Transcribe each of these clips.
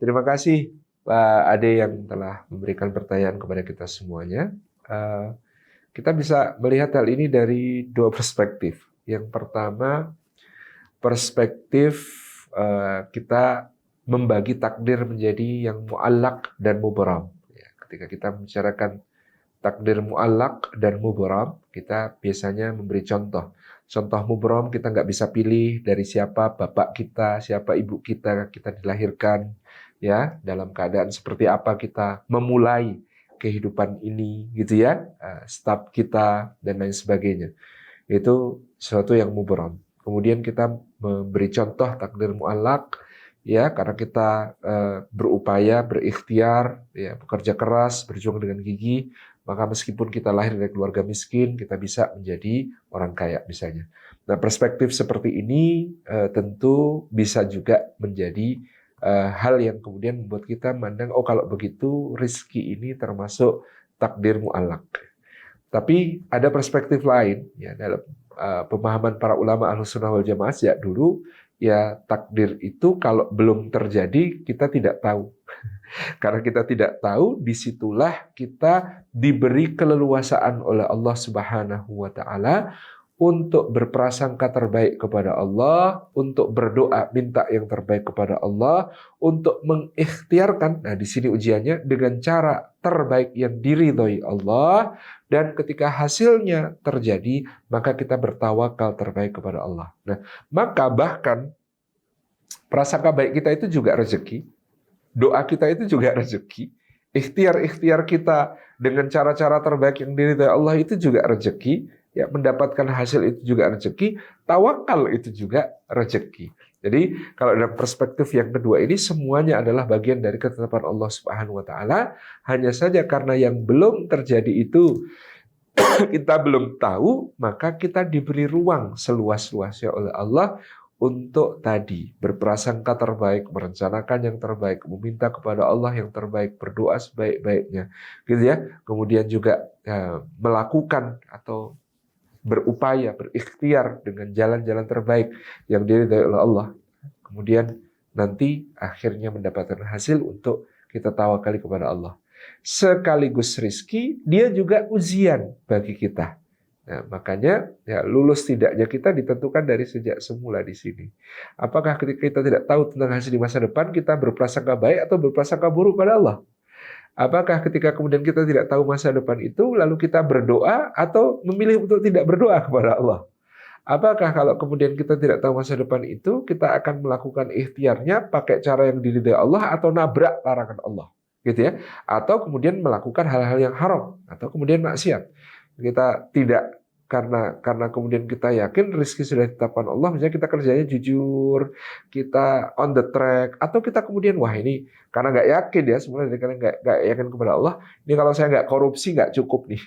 Terima kasih Pak Ade yang telah memberikan pertanyaan kepada kita semuanya. Kita bisa melihat hal ini dari dua perspektif. Yang pertama, perspektif kita membagi takdir menjadi yang mu'allaq dan mubram. Ketika kita membicarakan takdir mu'allaq dan mubram, kita biasanya memberi contoh. Contoh mubram kita nggak bisa pilih dari siapa bapak kita, siapa ibu kita dilahirkan, ya dalam keadaan seperti apa kita memulai kehidupan ini, gitu ya, start kita dan lain sebagainya. Itu sesuatu yang mubram. Kemudian kita memberi contoh takdir mu'allaq, ya karena kita berupaya, berikhtiar, ya bekerja keras, berjuang dengan gigih, maka meskipun kita lahir dari keluarga miskin, kita bisa menjadi orang kaya misalnya. Nah, perspektif seperti ini tentu bisa juga menjadi hal yang kemudian membuat kita memandang, oh kalau begitu rezeki ini termasuk takdir mu'allaq. Tapi ada perspektif lain, ya dalam pemahaman para ulama Ahlussunnah wal Jamaah sejak dulu, ya takdir itu kalau belum terjadi kita tidak tahu. Karena kita tidak tahu, disitulah kita diberi keleluasaan oleh Allah Subhanahu wa Ta'ala untuk berprasangka terbaik kepada Allah, untuk berdoa minta yang terbaik kepada Allah, untuk mengikhtiarkan. Nah, di sini ujiannya dengan cara terbaik yang diridhoi Allah, dan ketika hasilnya terjadi, maka kita bertawakal terbaik kepada Allah. Nah, maka bahkan prasangka baik kita itu juga rezeki. Doa kita itu juga rezeki. Ikhtiar-ikhtiar kita dengan cara-cara terbaik yang diridhai Allah itu juga rezeki. Ya, mendapatkan hasil itu juga rezeki. Tawakal itu juga rezeki. Jadi kalau dalam perspektif yang kedua ini semuanya adalah bagian dari ketetapan Allah Subhanahu wa Ta'ala. Hanya saja karena yang belum terjadi itu kita belum tahu, maka kita diberi ruang seluas-luasnya oleh Allah untuk tadi berprasangka terbaik, merencanakan yang terbaik, meminta kepada Allah yang terbaik, berdoa sebaik-baiknya, gitu ya. Kemudian juga melakukan atau berupaya, berikhtiar dengan jalan-jalan terbaik yang diridhai oleh Allah. Kemudian nanti akhirnya mendapatkan hasil untuk kita tawakali kepada Allah. Sekaligus rizki, dia juga ujian bagi kita. Nah, makanya ya, lulus tidaknya kita ditentukan dari sejak semula di sini. Apakah ketika kita tidak tahu tentang hasil di masa depan, kita berprasangka baik atau berprasangka buruk pada Allah? Apakah ketika kemudian kita tidak tahu masa depan itu, lalu kita berdoa atau memilih untuk tidak berdoa kepada Allah? Apakah kalau kemudian kita tidak tahu masa depan itu, kita akan melakukan ikhtiarnya pakai cara yang diridhai Allah atau nabrak larangan Allah? Gitu ya. Atau kemudian melakukan hal-hal yang haram atau kemudian maksiat. Kita tidak karena kemudian kita yakin rezeki sudah ditetapkan Allah, misalnya kita kerjanya jujur, kita on the track, atau kita kemudian wah ini karena nggak yakin ya, sebenarnya karena nggak yakin kepada Allah, ini kalau saya nggak korupsi nggak cukup nih,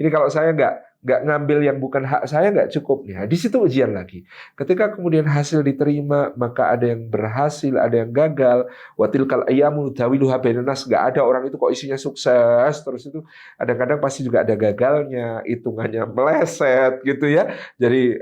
ini kalau saya nggak ngambil yang bukan hak saya nggak cukup nih. Nah, di situ ujian lagi. Ketika kemudian hasil diterima, maka ada yang berhasil, ada yang gagal. Watilkal ayyamu dawiluha bainan nas, nggak ada orang itu kok isinya sukses terus itu. Kadang-kadang pasti juga ada gagalnya, hitungannya meleset gitu ya. Jadi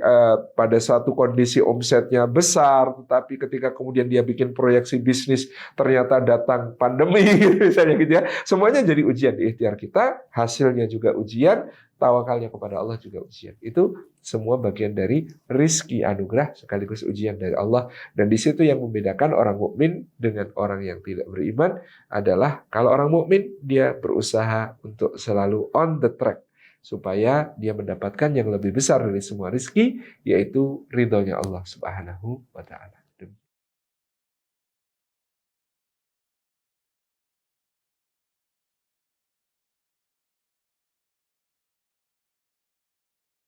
pada suatu kondisi omsetnya besar, tetapi ketika kemudian dia bikin proyeksi bisnis ternyata datang pandemi misalnya gitu ya. Semuanya jadi ujian di ikhtiar kita, hasilnya juga ujian. Tawakalnya kepada Allah juga ujian. Itu semua bagian dari rizki anugerah sekaligus ujian dari Allah. Dan di situ yang membedakan orang mukmin dengan orang yang tidak beriman adalah kalau orang mukmin dia berusaha untuk selalu on the track supaya dia mendapatkan yang lebih besar dari semua rizki, yaitu ridhonya Allah Subhanahu wa Ta'ala.